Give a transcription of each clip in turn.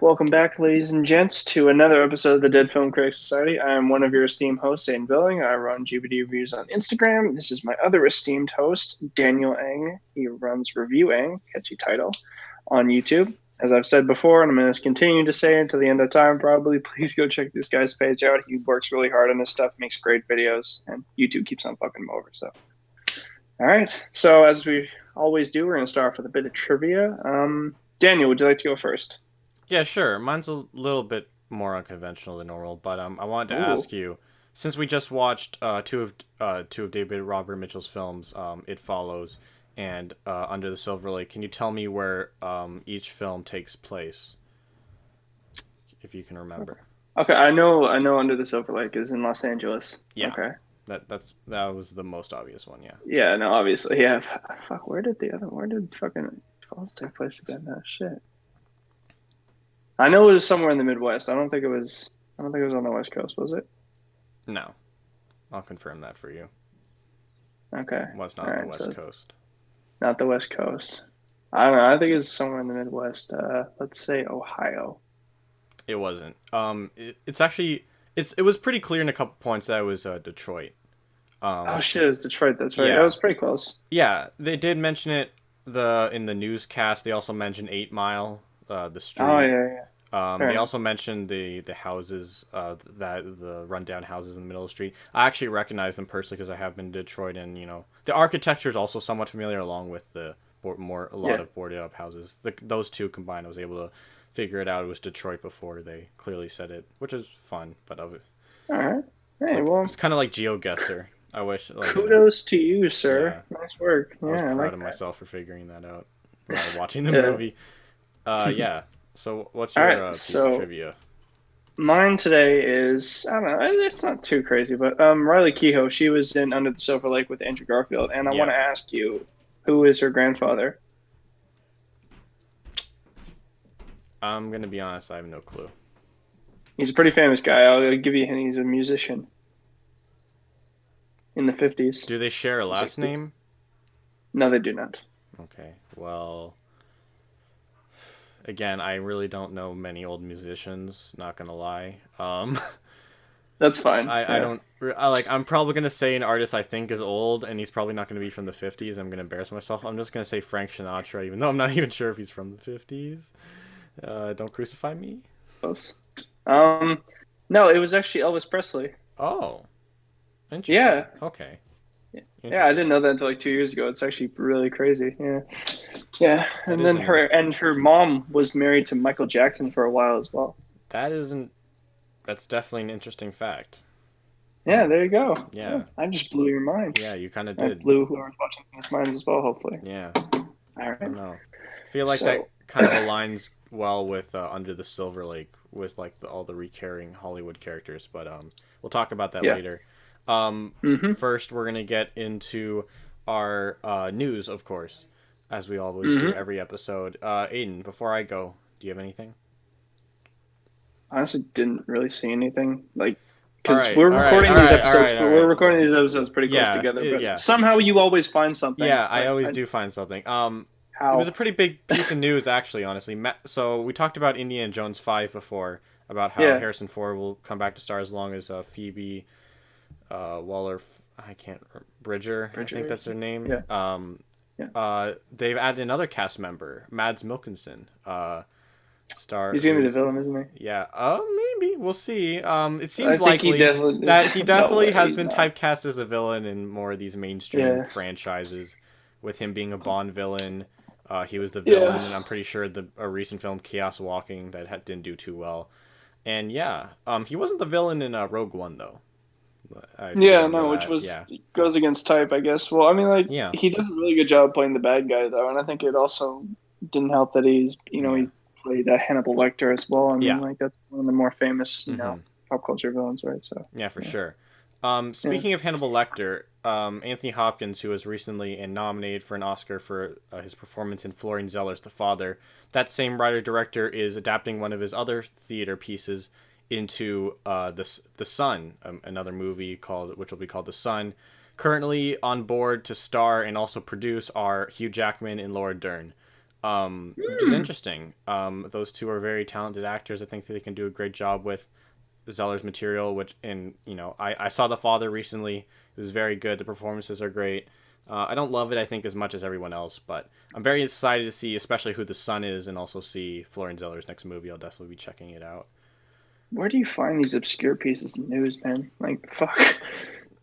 welcome back, ladies and gents, to another episode of the Dead Film Critics Society. I am one of your esteemed hosts, Zane Billing. I run GBD Reviews on Instagram. This is my other esteemed host, Daniel Eng. He runs Review Eng, catchy title, on YouTube. As I've said before, and I'm going to continue to say until the end of time, probably, please go check this guy's page out. He works really hard on his stuff, makes great videos, and YouTube keeps on fucking him over. So, all right. So, as we always do, we're going to start off with a bit of trivia. Daniel, would you like to go first? Yeah, sure. Mine's a little bit more unconventional than normal, but I wanted to Ooh. ask you, since we just watched two of David Robert Mitchell's films, It Follows and Under the Silver Lake, can you tell me where each film takes place, if you can remember? Okay, I know Under the Silver Lake is in Los Angeles. Yeah, Okay. that was the most obvious one. Yeah. Yeah, no, obviously. Yeah. Fuck, where did fucking Falls take place again? Oh, shit. I know it was somewhere in the Midwest. I don't think it was on the West Coast, was it? No, I'll confirm that for you. Okay. It was All not the right, West so Coast. not the West Coast. I don't know. I think it's somewhere in the Midwest. Let's say Ohio. It wasn't. It's actually it was pretty clear in a couple points that it was Detroit. Oh Um, shit, it's Detroit. That's right. That yeah, was pretty close. Yeah, they did mention it in the newscast. They also mentioned 8 Mile, the Oh street. yeah, yeah. Fair They enough. also mentioned the houses, that the rundown houses in the middle of the street. I actually recognize them personally because I have been to Detroit, and the architecture is also somewhat familiar, along with the a lot Yeah. of boarded up houses. Those two combined, I was able to figure it out. It was Detroit before they clearly said it, which is fun. But All right. it's Hey, like well, it's kind of like GeoGuessr. I wish, kudos to you, sir. yeah. Nice work. I was Yeah, I proud like of that. myself for figuring that out while watching the Yeah. movie. Yeah. So, what's All your right. piece of So trivia? mine today is, I don't know, it's not too crazy, but Riley Keough, she was in Under the Silver Lake with Andrew Garfield, and I want Yeah, to ask you, who is her grandfather? I'm gonna be honest. I have no clue. He's a pretty famous guy. I'll give you a hint. He's a musician in the 50s. Do they share a He's like, last name? no, they do not. Okay. Well, again, I really don't know many old musicians. Not gonna lie. That's fine. I Yeah. don't. I'm probably gonna say an artist I think is old, and he's probably not gonna be from the '50s. I'm gonna embarrass myself. I'm just gonna say Frank Sinatra, even though I'm not even sure if he's from the '50s. Don't crucify me. Close. Um, no, it was actually Elvis Presley. Oh, interesting. Yeah. Okay. Yeah, I Interesting. didn't know that until like 2 years ago. It's actually really crazy. Yeah. Yeah. That And then isn't her mom was married to Michael Jackson for a while as well. that isn't that's definitely an interesting fact. Yeah, Hmm. there you go. Yeah, Yeah. I just blew your mind. Yeah, you kind of I did. blew whoever's watching this minds as well, hopefully. Yeah. All I right. don't know. I feel like that So, kind of aligns well with Under the Silver Lake, with like all the recurring Hollywood characters, but we'll talk about that yeah. later. Mm-hmm. First we're gonna get into our news, of course, as we always do Mm-hmm. every episode. Aiden, before I go, do you have anything? Honestly, didn't really see anything like All because right, all right, all right, all right, all we're right. recording these episodes pretty close Yeah, together, but yeah. somehow you always find something. Yeah, I Like, always do find something. It was a how? pretty big piece of news, actually. Honestly, so we talked about Indiana Jones 5 before, about how Yeah, Harrison Ford will come back to star as long as Phoebe Waller, I can't Bridger, I think Bridger. that's her name. Yeah, yeah. They've added another cast member, Mads Mikkelsen. Star He's gonna be the who's villain, isn't he? Yeah, maybe we'll see. It I seems think he likely definitely is. that he No definitely way, has he's been not. typecast as a villain in more of these mainstream Yeah, franchises, with him being a Bond villain. He was the villain, and yeah, I'm pretty sure a recent film, Chaos Walking, that didn't do too well. And yeah, he wasn't the villain in Rogue One though. I do yeah. remember No, which that. Yeah, was goes against type, I guess. Well, I mean, like yeah, he does a really good job playing the bad guy though, and I think it also didn't help that yeah, he's played Hannibal Lecter as well. I mean, yeah. like that's one of the more famous Hmm. pop culture villains, right? So Yeah, for yeah, sure. yeah. Speaking of Hannibal Lecter, Anthony Hopkins, who was recently nominated for an Oscar for his performance in Florian Zeller's The Father, that same writer-director is adapting one of his other theater pieces into the Sun, another movie which will be called The Sun. Currently on board to star and also produce are Hugh Jackman and Laura Dern. which is Hmm. interesting. Those two are very talented actors. I think they can do a great job with Zeller's material, which I saw The Father recently. It was very good. The performances are great. I don't love it, I think, as much as everyone else, but I'm very excited to see, especially who the son is, and also see Florian Zeller's next movie. I'll definitely be checking it out. Where do you find these obscure pieces of news, man? Like, fuck.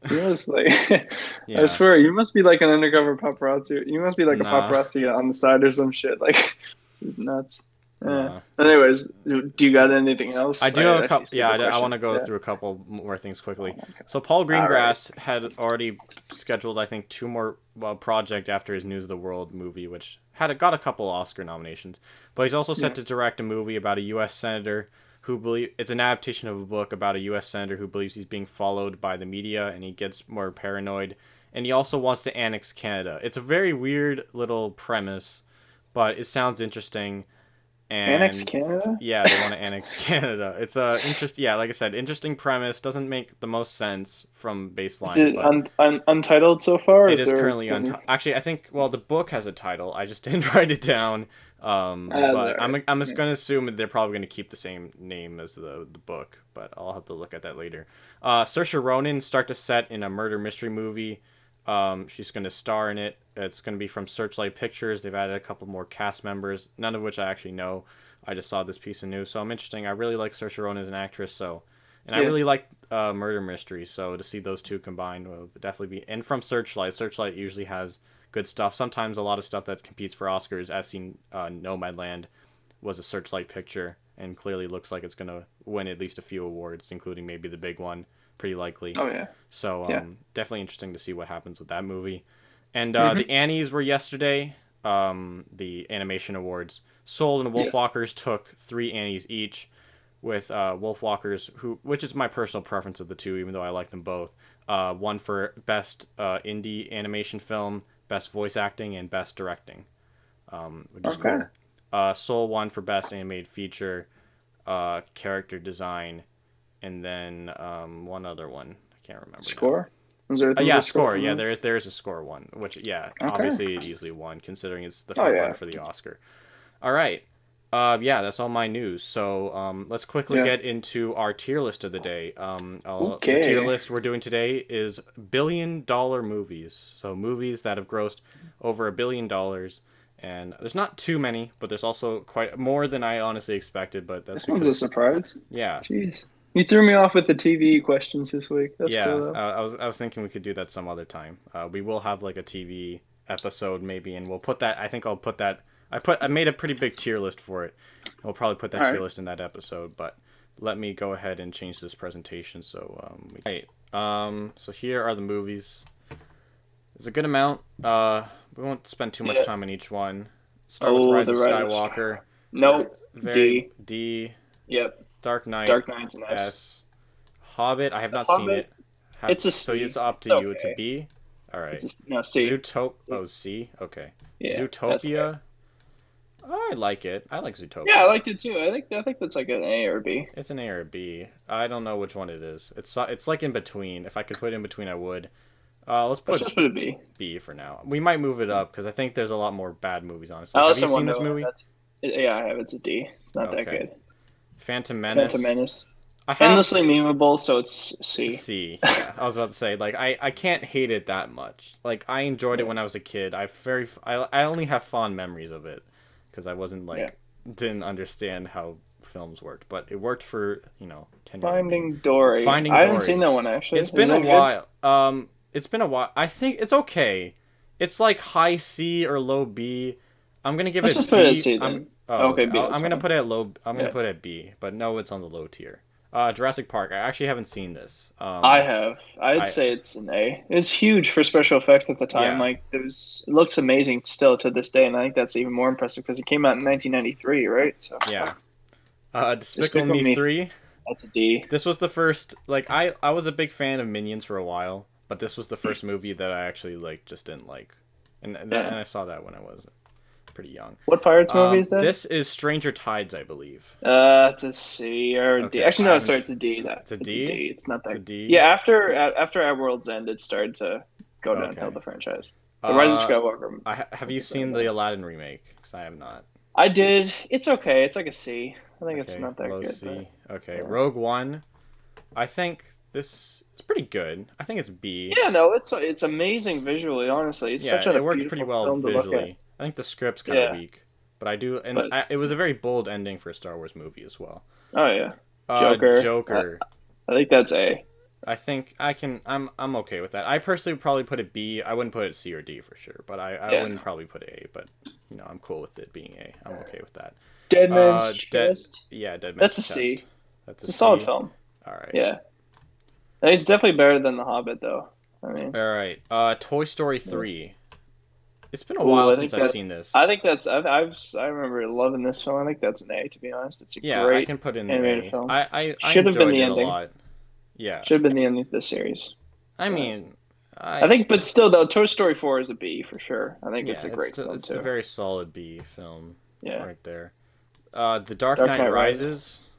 You must like, I Yeah. swear, you must be like an undercover paparazzi. You must be like a Nah. paparazzi on the side or some shit. Like, this is nuts. Yeah. Nah. Just Anyways, do you got anything I else? do have a Actually couple. Yeah, stupid I want question. to go Yeah. through a couple more things Oh quickly. my god. So Paul All right. Greengrass had already scheduled, I think, two more project after his News of the World movie, which got a couple Oscar nominations. But he's also set Yeah. to direct a movie about a U.S. senator who believe it's an adaptation of a book about a U.S. senator who believes he's being followed by the media, and he gets more paranoid. And he also wants to annex Canada. It's a very weird little premise, but it sounds interesting. Annex And Canada? yeah, they want to annex Canada. It's a yeah, like I said, interesting premise. Doesn't make the most sense from Is baseline, it but untitled so far? Or it is is there? currently Is it, actually, I think, well, the book has a title. I just didn't write it down. But there. I'm just Yeah. going to assume that they're probably going to keep the same name as the book, but I'll have to look at that later. Saoirse Ronan start to set in a murder mystery movie. She's going to star in it. It's going to be from Searchlight Pictures. They've added a couple more cast members, none of which I actually know. I just saw this piece of news, so I'm interesting. I really like Saoirse Ronan as an actress, so, and I Yeah. really like murder mysteries. So to see those two combined will definitely be. And from Searchlight, Searchlight usually has good stuff. Sometimes a lot of stuff that competes for Oscars, as seen Nomadland, was a Searchlight picture, and clearly looks like it's gonna win at least a few awards, including maybe the big one, pretty likely. Oh yeah. So Yeah. definitely interesting to see what happens with that movie. And the Mm-hmm. Annies were yesterday. The animation awards. Soul and Yes. Wolfwalkers took 3 Annies each, with Wolfwalkers, which is my personal preference of the two, even though I like them both. One for best indie animation film, best voice acting, and best directing, which is Okay. cool. Soul won for best animated feature, character design, and then one other one. I can't remember now. Score? Is there Yeah, a score score. on Yeah, those? there is a score one, which yeah, Okay. obviously it easily won considering it's the Oh front runner yeah. for the Oscar. All right. Yeah, that's all my news. So let's quickly Yeah. get into our tier list of the day. The tier Okay. list we're doing today is $1 billion movies. So movies that have grossed over $1 billion. And there's not too many, but there's also quite more than I honestly expected. But that's This one's a because, surprise. yeah, Jeez. You threw me off with the TV questions this week. That's cool yeah. though. I was thinking we could do that some other time. We will have like a TV episode maybe, and we'll put that. I think I'll put that. I made a pretty big tier list for it. We'll probably put that All tier right. list in that episode. But let me go ahead and change this presentation. So right. So here are the movies. It's a good amount. We won't spend too much Yeah. time on each one. Start with Oh, Rise the of Red. Skywalker. Nope. Very D. D. Yep. Dark Knight Dark Knight's an S. S. Hobbit. I have The not seen Hobbit. it. It's a So C. it's up It's to you. It's a okay. B. All right. No C. Oh, C. Okay. Yeah. That's fair. Zootopia. I like it. I like Yeah, I Zootopia. liked it too. I think that's like an A or B. It's an A or a B. I don't know which one it is. It's like in between. If I could put it in between, I would. Let's Let's put just put a B. B for now. We might move it up because I think there's a lot more bad movies. Honestly, have Alice you in seen this Wonderland. movie? Yeah, I have. It's a D. It's not that Okay. good. Phantom Phantom Menace. Menace. I have Endlessly memeable, so it's C. C. Yeah, I was about to say like I can't hate it that much. Like I enjoyed it Yeah. when I was a kid. I only have fond memories of it because I wasn't Yeah. didn't understand how films worked, but it worked for 10-year-old me. Finding Dory. Finding I haven't seen Dory. that one actually. It's Is been a that good? while. It's been a while. I think it's okay. It's like high C or low B. I'm gonna give Let's it just put it at B. C I'm then. Oh, Okay, okay. B. I'm That's gonna fine. put it at low. I'm gonna Yeah. put it at B, but no, it's on the low tier. Jurassic Park. I actually haven't seen this. I have. I'd I say it's an A. It's huge for special effects at the time. Yeah, Like it looks amazing still to this day, and I think that's even more impressive because it came out in 1993, right? So yeah. Despicable Despicable Me Me, 3. that's a D. This was the first. Like I was a big fan of Minions for a while, but this was the first movie that I actually just didn't like, and Yeah. I saw that when I was pretty young. What Pirates movie is that? This is Stranger Tides, I believe. It's a C or a D. Okay, Actually, I no, haven't. sorry, it's a D. It's a It's a D. D. It's not It's a that. D. Yeah, after Our World's End, it started to go downhill Okay. the franchise. The Rise of Uh, Skywalker. have you seen the Aladdin remake? Because I have not. I did. It's okay. It's like a C. I think it's Okay, not that low good, but C. Okay, yeah. Rogue One. I think this is pretty good. I think it's B. Yeah, no, it's amazing visually. Honestly, it's Yeah, such a it worked pretty beautiful well film to look at. visually. I think the script's kind of Yeah, weak, but I do, and but it was a very bold ending for a Star Wars movie as well. oh yeah, Joker. Joker. I think that's A. I think I can. I'm okay with that. I personally would probably put it B. I wouldn't put it C or D for sure, but I Yeah, wouldn't no. probably put A. But I'm cool with it being A. I'm okay with that. Dead Man's Chest. Dead That's Man's a Chest. C. That's It's a a solid C. film. All right. Yeah, it's definitely better than The Hobbit, though. I mean, All right. Toy Story 3. It's been a ooh, while I since think I've that seen this. I think that's I remember loving this film. I think that's an A. To be honest, it's a Yeah, I great can put in the animated A. film. I Should have been enjoyed the it a ending. lot. Yeah. Should have been the ending of the series. I But mean, I think, but still, though, Toy Story 4 is a B for sure. I think yeah, it's a great film it's a too. very solid B film Yeah, right there. The Dark Dark Knight Knight Rises. Rises.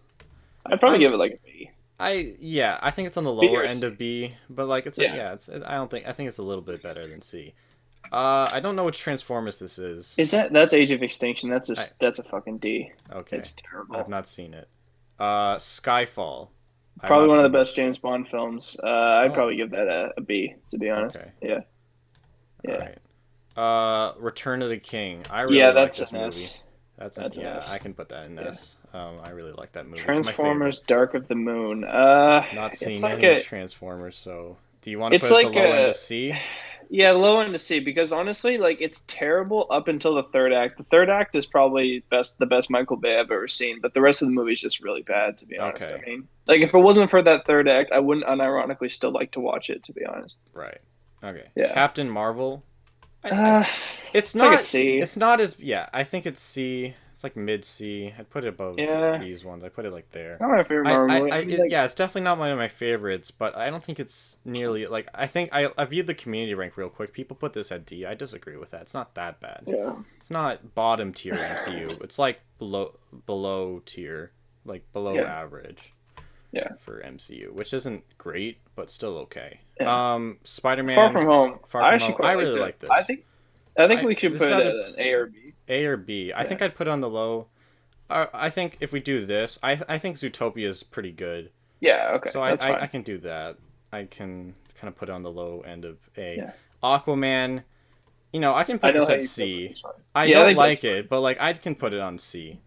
I'd probably give it like a B. I think it's on the B lower or end C. of B, but like Yeah. I think it's a little bit better than C. I don't know which Transformers this is. That's Age of Extinction? I That's a fucking D. Okay. It's I've terrible. not seen it. Skyfall. I've Probably not one of seen the best this. James Bond films. I'd Oh, probably give that a B, to be honest. okay. Yeah, All yeah, right. Return of the King. I yeah. really like That's this an movie. S. That's That's an yeah, I S. can put that in Yeah. this. I really like that movie. It's my Transformers: favorite. Dark of the Moon. Not It's seen like any a Transformers, so do you want to It's put it at the like low end a of C? yeah, low end to C because honestly, like it's terrible up until the third act. The third act is probably the best Michael Bay I've ever seen, but the rest of the movie is just really bad, to be honest. I Okay. mean, like if it wasn't for that third act, I wouldn't unironically still like to watch it, to be honest. Right. Okay. Yeah. Captain Marvel. I Uh, it's it's like a not C. it's not as yeah, I think it's C. It's like mid C. I'd put it above Yeah. these ones. I put it like there. It's not my favorite Marvel movie. I mean, like, Yeah, it's definitely not one of my favorites, but I don't think it's nearly like I think I viewed the community rank real quick. People put this at D. I disagree with that. It's not that bad. yeah. It's not bottom tier MCU. It's like below tier, like below Yeah. average Yeah. for MCU, which isn't great, but still okay. Yeah. Far Spider-Man From Home. Far I From actually Home. I quite like really that. like this. I think we should This is put it either at an A or B. A or B. I Yeah. think I'd put it on the low. I think if we do this, I think Zootopia is pretty good. Yeah, okay. So That's I fine. can do that. I can kind of put it on the low end of A. Yeah. Aquaman, I can I put know this how at you feel about C. this one. I Yeah, I don't think that's like it, but like I can put it on C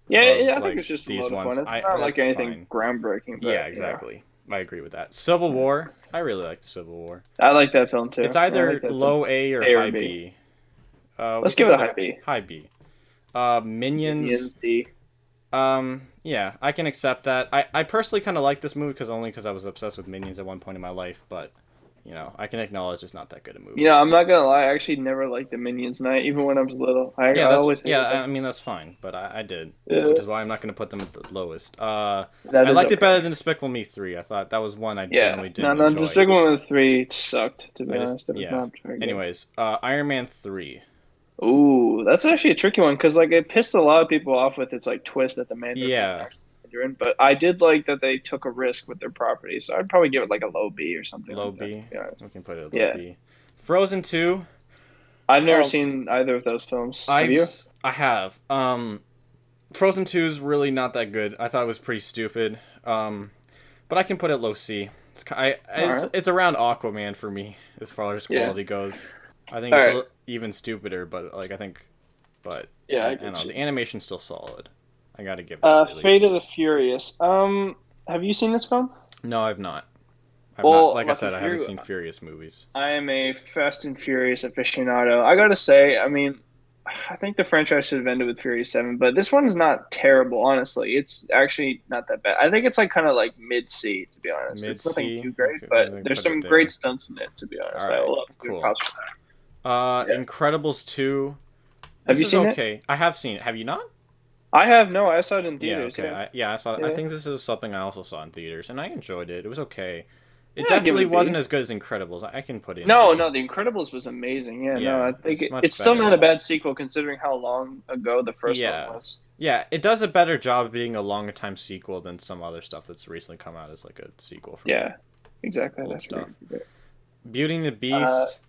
Yeah, above yeah, I think like it's just a these lot of ones. fun. It's not like That's anything fine. groundbreaking, but Yeah, exactly. I agree with that. Civil War. I really like Civil War. I like that film too. It's I either think that's a low A or A or high B. B. We Let's can give it a put high B. high B. Minions. Minions D. Yeah, I can accept that. I personally kind of like this movie because I was obsessed with Minions at one point in my life, but I can acknowledge it's not that good a movie. I'm not gonna lie. I actually never liked the Minions night, even when I was little. I always hated them. I mean that's fine, but I did, Yeah, which is why I'm not gonna put them at the lowest. that I is liked it okay. better than Despicable Me 3. I thought that was one I Yeah, generally didn't no, enjoy. Despicable Me 3 sucked. To be I just honest, it was yeah. not very good. Anyways, Iron Man 3. Ooh, that's actually a tricky one because like it pissed a lot of people off with its like twist that the Mandarin wasn't Yeah, actually Mandarin. But I did like that they took a risk with their property, so I'd probably give it like a low B or something low like that. B. Yeah, We can put it at low yeah. B. Frozen 2. I've never Um, seen either of those films. Have you? I have. Frozen 2 is really not that good. I thought it was pretty stupid. But I can put it low C. Alright. It's around Aquaman for me as far as Yeah. quality goes. I think All it's right. even stupider, but like Yeah, I I don't get know. you. The animation's still solid. I gotta give it that at least. Fate of the Furious. Have you seen this film? No, I've not. Well, Like I lucky said, I for haven't you, seen Furious movies. I am a Fast and Furious aficionado. I gotta say, I mean, I think the franchise should have ended with Furious 7, but this one's not terrible, honestly. It's actually not that bad. I think it's like kind of like mid C, to be honest. Mid It's nothing C. too great, Okay, but we there's put it some there. great stunts in it, to be honest. All I right, love good cool. props for that. Yeah. Incredibles 2. Have This you is seen it? okay. I have seen it. Have you not? I have no. I saw it in Yeah, theaters. okay. Yeah, I saw. I yeah. think this is something I also saw in theaters, and I enjoyed it. It was okay. It Yeah, I'd give it definitely a B. wasn't as good as Incredibles. I can put it in No, B. no, The Incredibles was amazing. Yeah, no, Yeah, I think it's much it's still better. not a bad sequel considering how long ago the first Yeah. one was. Yeah, it does a better job being a longer time sequel than some other stuff that's recently come out as like a sequel from Yeah, exactly. old That's stuff. great. Beauty and the Uh, Beast.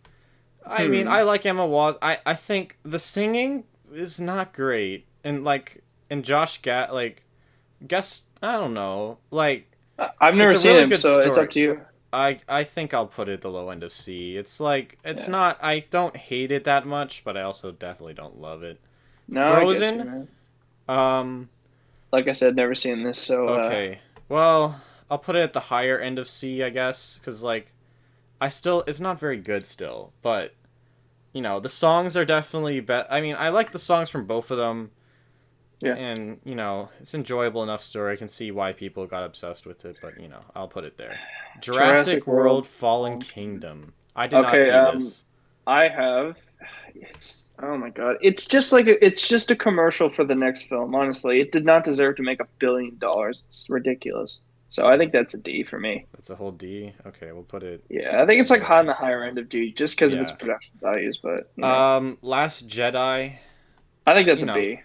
I mean, I like Emma Watson. I think the singing is not great, and Josh guess I don't know, I've it's never a seen really him, good so it's up story. to you. I think I'll put it the low end of C. It's Yeah. not, I don't hate it that much, but I also definitely don't love it. No, I get you, Frozen, man. um, Like I said, never seen this, so okay. Well, I'll put it at the higher end of C, I guess, because it's not very good still, but the songs are definitely better. I mean, I like the songs from both of them, yeah. and it's enjoyable enough story. I can see why people got obsessed with it, but I'll put it there. Jurassic Jurassic World World. Fallen Kingdom. I did not Okay, see this. I have. It's oh my god. It's just a commercial for the next film. Honestly, it did not deserve to make $1 billion. It's ridiculous. So I think that's a D for me. That's a whole D. Okay, we'll put it Yeah, I think it's like high on there. the higher end of D just because of its Yeah. production values. But you know, Last Jedi. I think that's You a know, B.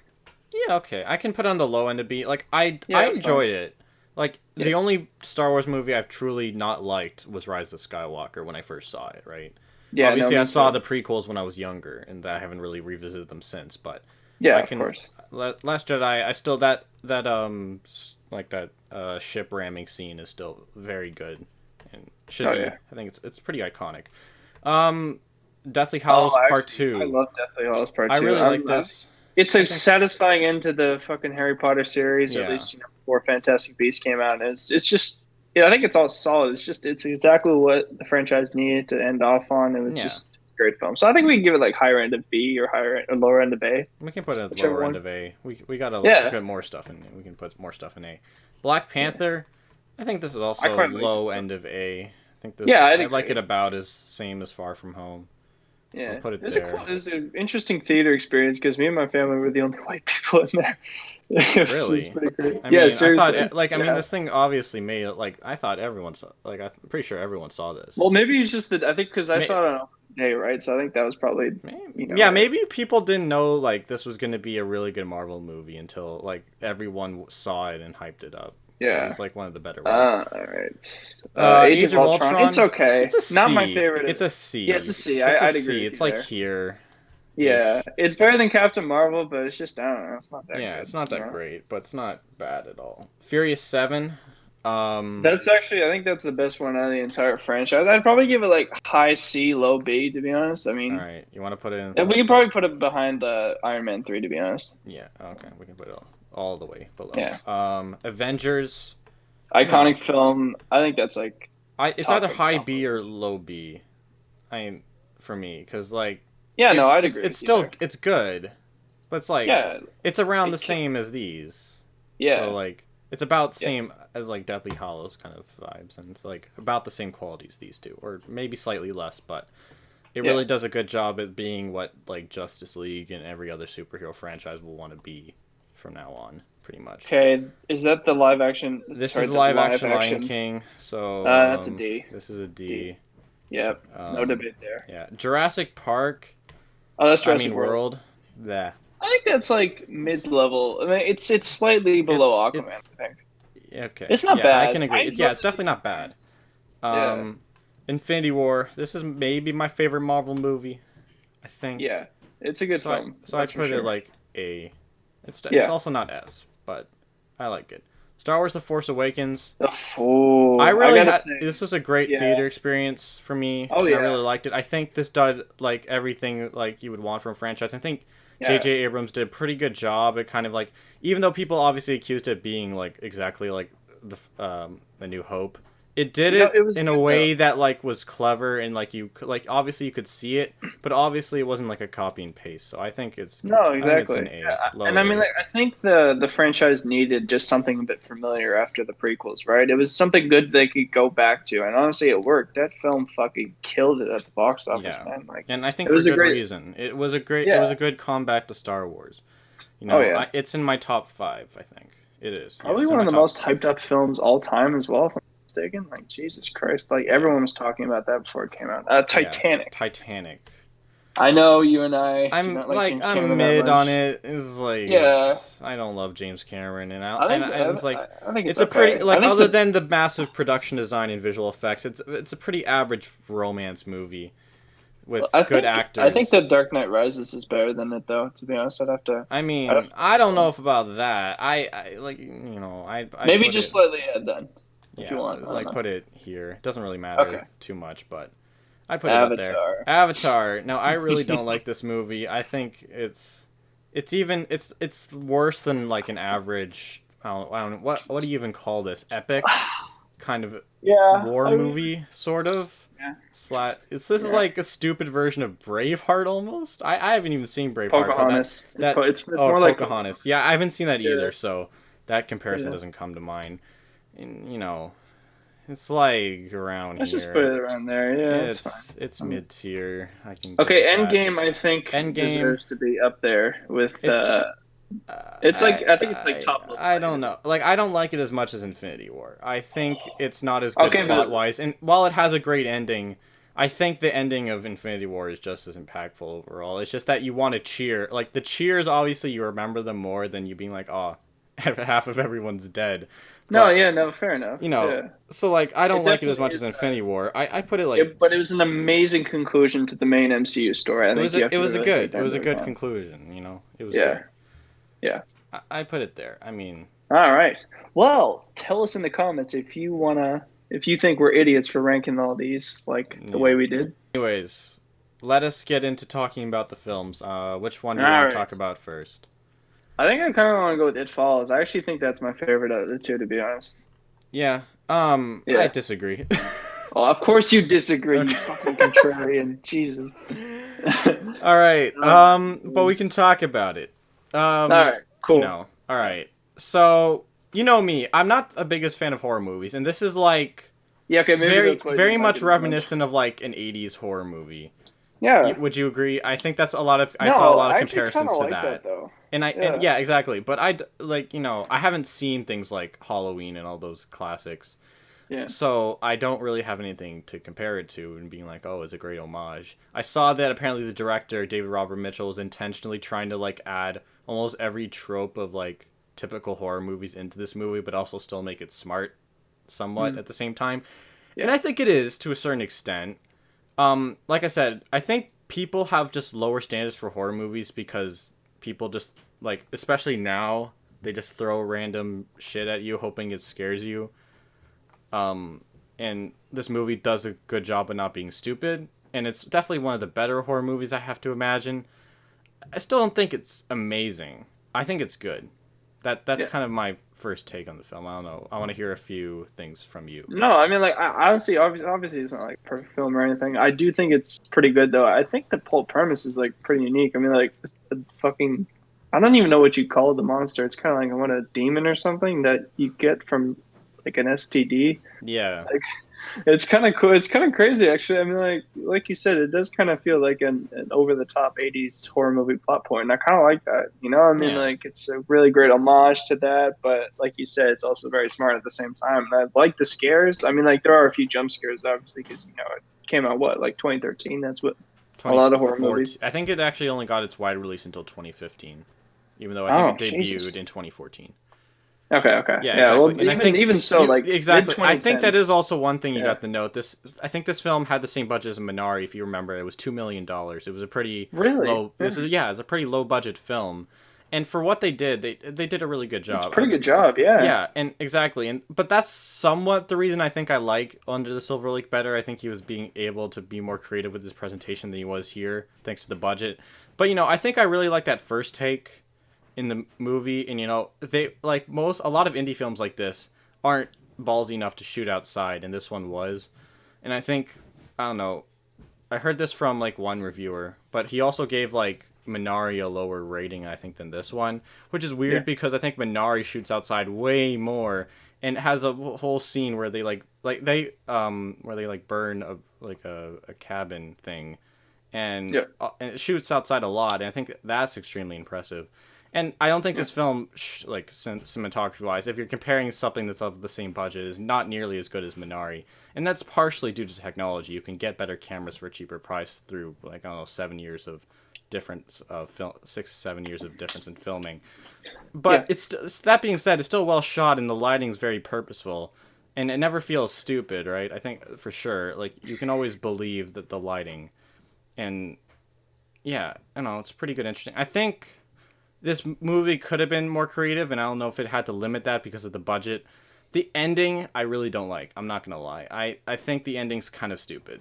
yeah, okay. I can put on the low end of B. Like Yeah, I that's fine. enjoyed it. Like Yeah, the only Star Wars movie I've truly not liked was Rise of Skywalker when I first saw it, right? yeah, no, Obviously I me saw too. the prequels when I was younger and I haven't really revisited them since, but I Yeah, of can course. Last Jedi, I still that ship ramming scene is still very good and should Oh be. yeah. I think it's pretty iconic. Um Deathly Oh, Hallows Part actually, I 2. love Deathly Hallows Part I Two. really like this. It's I a think satisfying end to the fucking Harry Potter series. At yeah. least before Fantastic Beasts came out. And it's just yeah, I think it's all solid. It's exactly what the franchise needed to end off on. It was Yeah. just a great film. So I think we can give it like higher end of B or or lower end of A, We can put it at the whichever lower end one. of A. We got to Yeah, get more stuff in it. We can put more stuff in A. Black yeah. Panther. I think this is I also quite like this low one. end of A. I think Yeah, this I'd I like it agree. about as same as Far From Home. So I'll Yeah, put it it was there. it was an interesting theater experience because me and my family were the only white people in there. It was Really? pretty great. I Yeah, mean, I thought seriously. I mean Yeah. this thing obviously made it I thought everyone saw I'm pretty sure everyone saw this. Well, maybe it's just that I think because I May, saw it on opening day, right? So I think that was probably yeah, it. maybe people didn't know this was going to be a really good Marvel movie until everyone saw it and hyped it up. It Yeah. was one of the better ones. All right. Age Age of of Ultron. It's Ultron, okay. it's a Not my C. favorite. It's a Yeah, it's a C. C. It's a I'd agree C. with you It's like there. here Yeah, ish. it's better than Captain Marvel, but it's just I don't know. It's not that Yeah, good. it's not You that know. great, but it's not bad at all. Furious 7. Um, That's actually I think that's the best one out of the entire franchise. I'd probably give it like high C, low B to be honest. I all mean, right. You want to put it in and we this? can probably put it behind Iron Man 3 to be honest. Yeah, okay. We can put it all the way below. Yeah, Avengers. iconic film. I think that's like It's either top of the high top. B or low B. I mean, for me, because Yeah, no, I'd agree it's with you still there. it's good, but Yeah, it's around the it can, same as these. So yeah, it's about the yeah, same as Deathly Hollows kind of vibes, and it's about the same qualities these two, or maybe slightly less, but it yeah. really does a good job at being what Justice League and every other superhero franchise will want to be from now on, pretty much. Okay, is that the live action? This Sorry, is the live live action Lion action. King, so That's a D. this is a D. D. Yep, no Um, debate there. yeah, Jurassic Park. Oh, that's I Jurassic mean World. World. Yeah, I think that's like it's mid-level. I mean, it's slightly below Aquaman. it's I think okay. it's not Yeah, I bad. can agree. I Yeah, love it's the definitely not Aquaman. bad. Yeah, Um, Infinity War. This is maybe my favorite Marvel movie. I think. yeah, it's a good film. I That's for put it sure. A. It's Yeah. also not S, but I like it. Star Wars: The Force Awakens. I Oh, I really gotta had say, this was a great yeah. theater experience for me, Oh and I yeah, really liked it. I think this did everything you would want from a franchise. I think yeah. J.J. Abrams did a pretty good job at kind of even though people obviously accused it of being exactly the New Hope, it did it It was in a good though. way that was clever and obviously you could see it, but obviously it wasn't a copy and paste. So No, I think it's exactly. an A, Yeah, low and I mean, A. like, I think the franchise needed just something a bit familiar after the prequels, right? It was something good they could go back to, and honestly, it worked. That film fucking killed it at the box office, Yeah, man. Like, and I it think for was a good great, reason. It was yeah. a good comeback to Star Wars. Oh yeah, It's in my top 5. I think it is. Yeah, probably it's in one my of the top most 5. hyped up films all time as well, if I'm not mistaken. Like, Jesus Christ, like Yeah, everyone was talking about that before it came out. yeah. Titanic. Titanic. I know you and I do not like James I'm Cameron that mid on much. it. It's Yeah, I don't love James Cameron, I think and it's I think it's it's a pretty okay. I think other the than the massive production design and visual effects, it's a pretty average romance movie with I good think actors. that Dark Knight Rises is better than it though. To be honest, I I'd have mean, to I don't know if about that. I like, I maybe put just it, slightly ahead then, if you yeah, want. it's I don't like know. put it here. It doesn't really Okay, matter too much, but I put it up there. Avatar. Avatar. Now, I really don't like this movie. I think it's worse than like an average. I don't what do you even call this? Epic kind of Yeah, war I mean, movie, sort of. yeah, This is yeah. like a stupid version of Braveheart almost. I haven't even seen Braveheart, but Pocahontas. that It's oh more like Pocahontas. Pocahontas. Yeah, I haven't seen that Yeah, either, so that comparison yeah. doesn't come to mind. And, it's like around Let's just put here. it around there. Yeah, it's fine. It's Um, mid tier. I can go okay, with that. Endgame I think Endgame. deserves to be up there with. It's It's like I think it's like top level I don't Endgame. know. Like I don't like it as much as Infinity War. I think it's not as good Okay, plot wise, and while it has a great ending, I think the ending of Infinity War is just as impactful overall. It's just that you want to cheer. Like the cheers, obviously you remember them more than you being like, oh, half of everyone's dead. no, But yeah, no, fair enough. Yeah, so like I it don't like it as definitely much as is. Infinity War. I put it like But it was an amazing conclusion to the main MCU story. I think you have to really take it that was a into good account. conclusion. It was Yeah, good. yeah. I put it there. I mean, All right. Well, tell us in the comments if you think we're idiots for ranking all these like the way yeah. we did. Anyways, let us get into talking about the films. Which one All do you want to right. talk about first? I think I kind of want to go with It Follows. I actually think that's my favorite out of the two, to be honest. Yeah. I Yeah. disagree. Well, of course you disagree, you Okay. fucking contrarian. Jesus. All right. Oh, But we can talk about it. all Um, right. Cool. All right. So, you know me, I'm not the biggest fan of horror movies, and this is like Yeah. Okay. Maybe very that's why you very don't like much it as much. reminiscent of like an 80s horror movie. Yeah. Would you agree? I think that's a lot of I saw a No, lot of I actually kind comparisons of to like that that. though. And Yeah. yeah, exactly. But like, I haven't seen things like Halloween and all those classics. Yeah. So I don't really have anything to compare it to and being like, oh, it's a great homage. I saw that apparently the director, David Robert Mitchell, was intentionally trying to like add almost every trope of like typical horror movies into this movie, but also still make it smart somewhat Mm. at the same time. And Yeah. I think it is to a certain extent. Like I said, I think people have just lower standards for horror movies because people just like, especially now, they just throw random shit at you hoping it scares you. And this movie does a good job of not being stupid, and it's definitely one of the better horror movies I have to imagine. I still don't think it's amazing. I think it's good. That's Yeah. kind of my first take on the film. I don't know. I want to hear a few things from you. No, I mean, like, honestly, obviously, it's not like a perfect film or anything. I do think it's pretty good, though. I think the whole premise is like pretty unique. I mean, like, the fucking, I don't even know what you call the monster. It's kind of like what a demon or something that you get from like an STD. Yeah. Like, it's kind of cool. It's kind of crazy, actually. I mean, like you said, it does kind of feel like an over the top '80s horror movie plot point, and I kind of like that. You know, I mean, Yeah. like it's a really great homage to that, but like you said, it's also very smart at the same time. And I like the scares. I mean, like there are a few jump scares, obviously, because it came out what like 2013. That's what a lot of horror movies. 2014. I think it actually only got its wide release until 2015, even though I think Oh, it Jesus. debuted in 2014. Okay. Yeah, Yeah. Well, exactly. And I think even so, like mid exactly. I think that 2010s. is also one thing you Yeah. got to note. I think this film had the same budget as Minari. If you remember, it was $2 million. It was a pretty Really? low. It was a pretty low budget film, and for what they did, they did a really good It's a job. pretty good job. Yeah. Yeah, and exactly, and but that's somewhat the reason I think I like Under the Silver Lake better. I think he was being able to be more creative with his presentation than he was here, thanks to the budget. But I think I really like that first take in the movie, and they like a lot of indie films like this aren't ballsy enough to shoot outside, and this one was. And I think, I don't know, I heard this from like one reviewer, but he also gave like Minari a lower rating, I think, than this one, which is Yeah. weird because I think Minari shoots outside way more and has a whole scene where they where they like burn a cabin thing, Yeah. and it shoots outside a lot, and I think that's extremely impressive. And I don't think Yeah. this film, like cinematography wise, if you're comparing something that's of the same budget, is not nearly as good as Minari, and that's partially due to technology. You can get better cameras for a cheaper price through like I don't know 7 years of difference of film, 6 7 years of difference in filming. But Yeah. that being said, it's still well shot, and the lighting's very purposeful, and it never feels stupid, right? I think for sure, like you can always believe that the lighting. And yeah, I don't know, it's pretty good, interesting. I think this movie could have been more creative, and I don't know if it had to limit that because of the budget. The ending, I really don't like. I'm not gonna lie. I think the ending's kind of stupid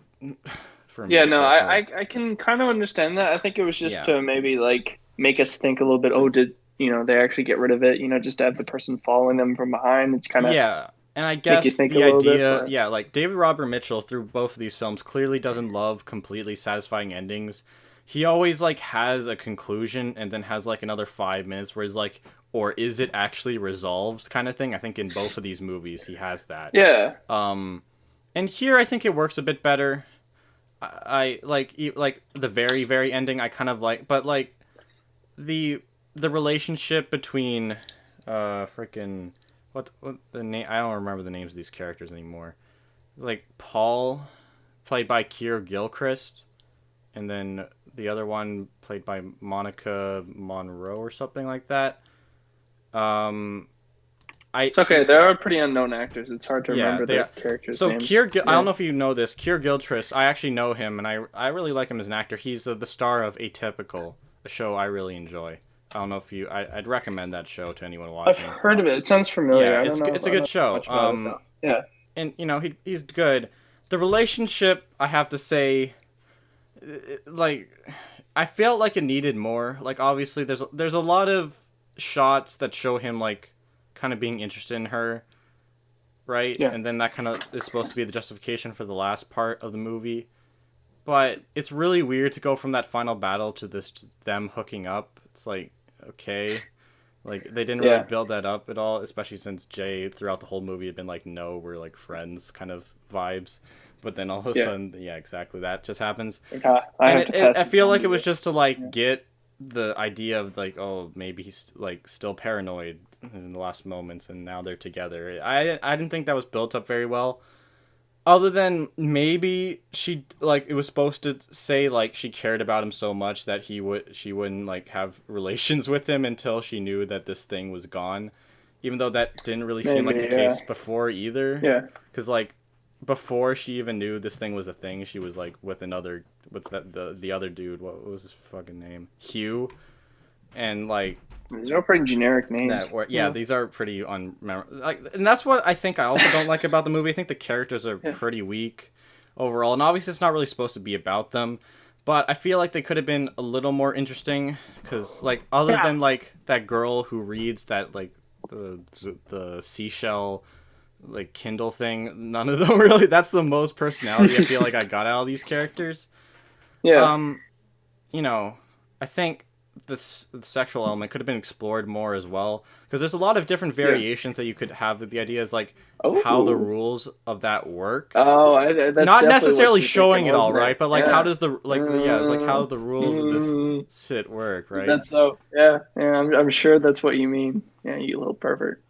for Yeah, me no, personally. I can kind of understand that. I think it was just Yeah, to maybe like make us think a little bit. Oh, did they actually get rid of it? Just to have the person following them from behind. It's kind of yeah, and I make you guess think a the little bit. idea, But yeah, like David Robert Mitchell through both of these films clearly doesn't love completely satisfying endings. He always like has a conclusion and then has like another 5 minutes where he's like, or is it actually resolved kind of thing. I think in both of these movies he has that. yeah, Um, and here I think it works a bit better. I like the very very ending. I kind of like, but like the the relationship between freaking what the name, I don't remember the names of these characters anymore. Like Paul, played by Keir Gilchrist, and then the other one played by Monica Monroe or something like that. Um, I it's okay. There are pretty unknown actors. It's hard to Yeah, remember they the are. characters' So names. I don't Yeah. know if you know this. Keir Gilchrist, I actually know him, and I really like him as an actor. He's the star of Atypical, a show I really enjoy. I don't know if I'd recommend that show to anyone I've watching. heard of it. It sounds Yeah, familiar. I don't know. it's a I don't good know show. much about it though. Yeah. And he's good. The relationship, I have to say, like, I felt like it needed more. Like, obviously, there's a lot of shots that show him like kind of being interested in her, right? Yeah. And then that kind of is supposed to be the justification for the last part of the movie. But it's really weird to go from that final battle to this them hooking up. It's like, okay, like they didn't really Yeah. build that up at all, especially since Jay throughout the whole movie had been like, no, we're like friends kind of vibes. But then all of a Yeah. sudden, yeah, exactly, that just happens. Like, I And have to pass I the feel phone like to it was you. just to like Yeah. get the idea of like, oh, maybe he's like still paranoid in the last moments, and now they're together. I didn't think that was built up very well. Other than maybe she like it was supposed to say like she cared about him so much that she wouldn't like have relations with him until she knew that this thing was gone, even though that didn't really seem like the Maybe. Yeah. case before either. Yeah. Because like before she even knew this thing was a thing, she was like with the other dude. What was his fucking name? Hugh. And like These are pretty generic names. that were, yeah, Yeah. these are pretty like, and that's what I think I also don't like about the movie. I think the characters are Yeah. pretty weak overall, and obviously it's not really supposed to be about them, but I feel like they could have been a little more interesting because like other Yeah. than like that girl who reads that like the seashell like Kindle thing, none of them really, that's the most personality I feel like I got out of these characters. Yeah. um I think the sexual element could have been explored more as well, because there's a lot of different Yeah. variations that you could have. The idea is like how the Oh. rules of that work, Oh, that's not definitely what necessarily you're thinking, showing it all, wasn't it? right? But like how Yeah. does the like yeah, it's like how the rules of this Mm, shit work, right? that's so. Yeah. Yeah. I'm sure that's what you mean. Yeah, you little pervert.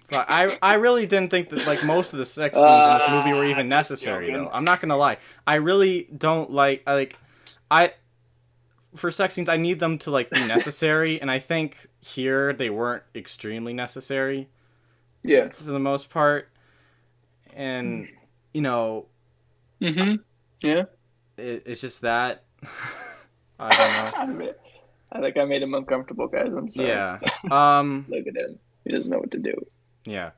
But I really didn't think that like most of the sex scenes in this movie were even Just necessary joking. though. I'm not gonna lie. I really don't like I for sex scenes I need them to like be necessary, and I think here they weren't extremely necessary Yeah. for the most part. And you know, Mm-hmm. Yeah. it's just that I don't know. I think I made him uncomfortable, guys. I'm sorry. Yeah. Look at him. He doesn't know what to do. Yeah.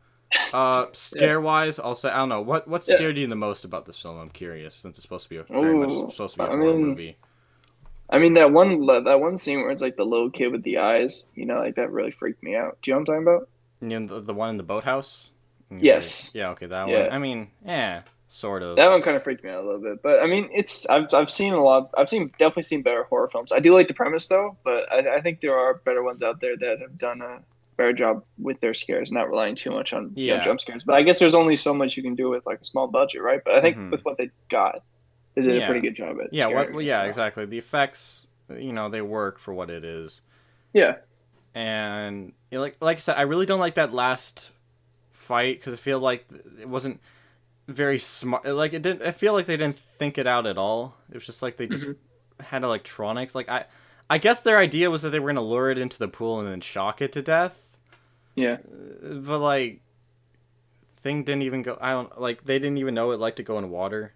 Yeah. Scare wise, I'll say I don't know what Yeah. scared you the most about this film. I'm curious, since it's supposed to be very much Ooh. supposed to be a horror movie. I mean that one scene where it's like the little kid with the eyes, like that really freaked me out. Do you know what I'm talking about? You know, the one in the boathouse. Yes. Yeah. Okay, that one. Yeah. I mean, yeah, sort of. That one kind of freaked me out a little bit, but I mean, I've seen a lot. Definitely seen better horror films. I do like the premise though, but I think there are better ones out there that have done a better job with their scares, not relying too much on Yeah. jump scares. But I guess there's only so much you can do with like a small budget, right? But I think Mhm. with what they got, they did a Yeah. pretty good job at Yeah. scaring me, Yeah. so. Exactly. The effects, they work for what it is. Yeah. And like I said, I really don't like that last fight because I feel like it wasn't very smart. Like it didn't. I feel like they didn't think it out at all. It was just like they just had electronics. Like I guess their idea was that they were gonna lure it into the pool and then shock it to death. Yeah. But like, thing didn't even go. I don't like. They didn't even know it liked to go in water.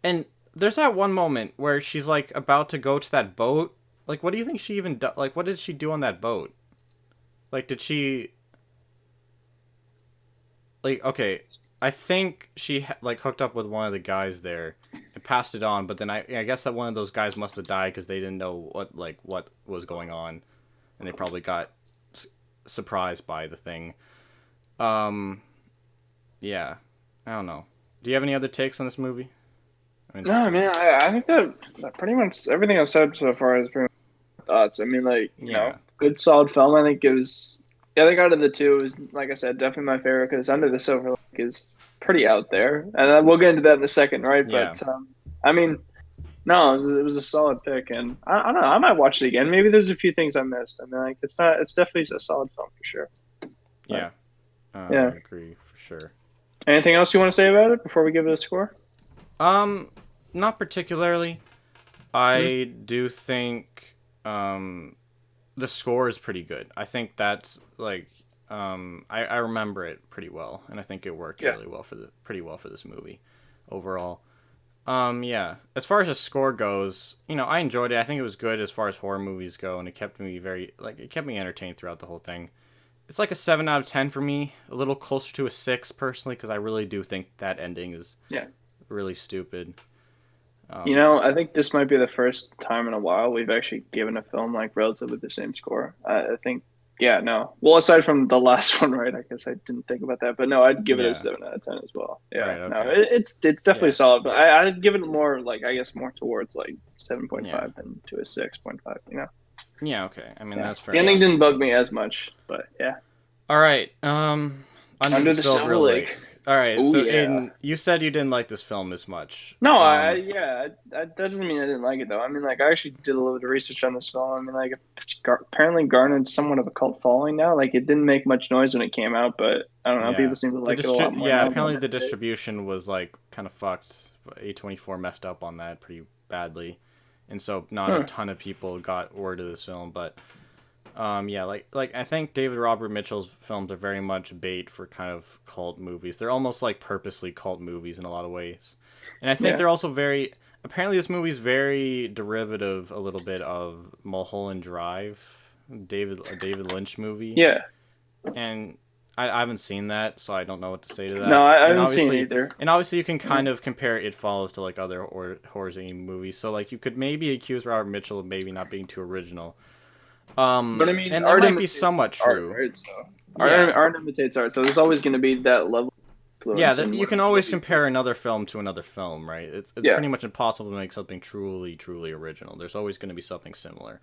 And there's that one moment where she's like about to go to that boat. Like, what do you think she even like? What did she do on that boat? Like, did she like? Okay, I think she like hooked up with one of the guys there and passed it on. But then I guess that one of those guys must have died because they didn't know what was going on, and they probably got surprised by the thing. Yeah, I don't know. Do you have any other takes on this movie? I'm No, interested. man, I think that pretty much everything I've said so far is pretty much my thoughts. I mean, like, Yeah, good solid film. I think it was. Yeah, I think out of the two, is like I said, definitely my favorite because Under the Silver Lake is pretty out there, and we'll get into that in a second, right? yeah. But I mean, no, it was a solid pick, and I don't know, I might watch it again. Maybe there's a few things I missed. I mean, like, it's definitely a solid film for sure. But Yeah, I yeah, agree for sure. anything else you want to say about it before we give it a score? Um, Not particularly. Hmm? I do think the score is pretty good. I think that's like I remember it pretty well, and I think it worked Yeah, really well for the pretty well for this movie overall. Yeah. As far as the score goes, I enjoyed it. I think it was good as far as horror movies go, and it kept me it kept me entertained throughout the whole thing. It's like a 7 out of 10 for me, a little closer to a 6 personally, because I really do think that ending is yeah. really stupid. Um, I think this might be the first time in a while we've actually given a film like relatively the same score. I think, yeah, no. Well, aside from the last one, right? I guess I didn't think about that, but no, I'd give it a yeah. 7 out of 10 as well. Yeah, Right. no, Okay. it's definitely Yeah. solid, but I'd give it more like I guess more towards like Yeah. 7.5 than to a 6.5. Yeah. Okay. I mean, Yeah, that's fair the ending enough. didn't bug me as much, but yeah. All right. Under the Under the Silver Silver Lake. Lake. All right. Oh So, yeah. you said you didn't like this film as much. No, yeah, that doesn't mean I didn't like it though. I mean, like I actually did a little bit of research on this film. I mean, like it's apparently garnered somewhat of a cult following now. Like it didn't make much noise when it came out, but I don't know, Yeah. people seem to like it a lot more Yeah. now than when Apparently, they the did. distribution was like kind of fucked. A24 messed up on that pretty badly, and so not a Huh. ton of people got word of this film. But yeah, like I think David Robert Mitchell's films are very much bait for kind of cult movies. They're almost like purposely cult movies in a lot of ways, and I think Yeah. they're also very. Apparently, this movie's very derivative a little bit of Mulholland Drive, a David Lynch movie, Yeah. and I haven't seen that, so I don't know what to say to No, that. I haven't seen it either. And obviously, you can Yeah. kind of compare It Follows to like other horror movies. So like, you could maybe accuse Robert Mitchell of maybe not being too original. But I mean, And that art might be imitates somewhat art, true. right? So Yeah, art imitates art. So there's always going to be that level of yeah. influence That in you can whatever always you do. compare another film to another film, right? It's Yeah. pretty much impossible to make something truly original. There's always going to be something similar.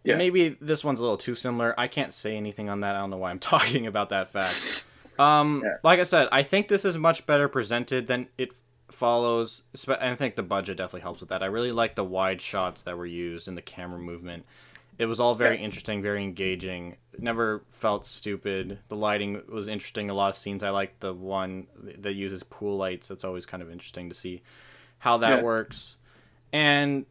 And Yeah. maybe this one's a little too similar. I can't say anything on that. I don't know why I'm talking about that fact. Yeah. Like I said, I think this is much better presented than It Follows. I think the budget definitely helps with that. I really like the wide shots that were used in the camera movement. It was all Yeah. very interesting, very engaging. It never felt stupid. The lighting was interesting. A lot of scenes. I like the one that uses pool lights. That's always kind of interesting to see how that Yeah. works. And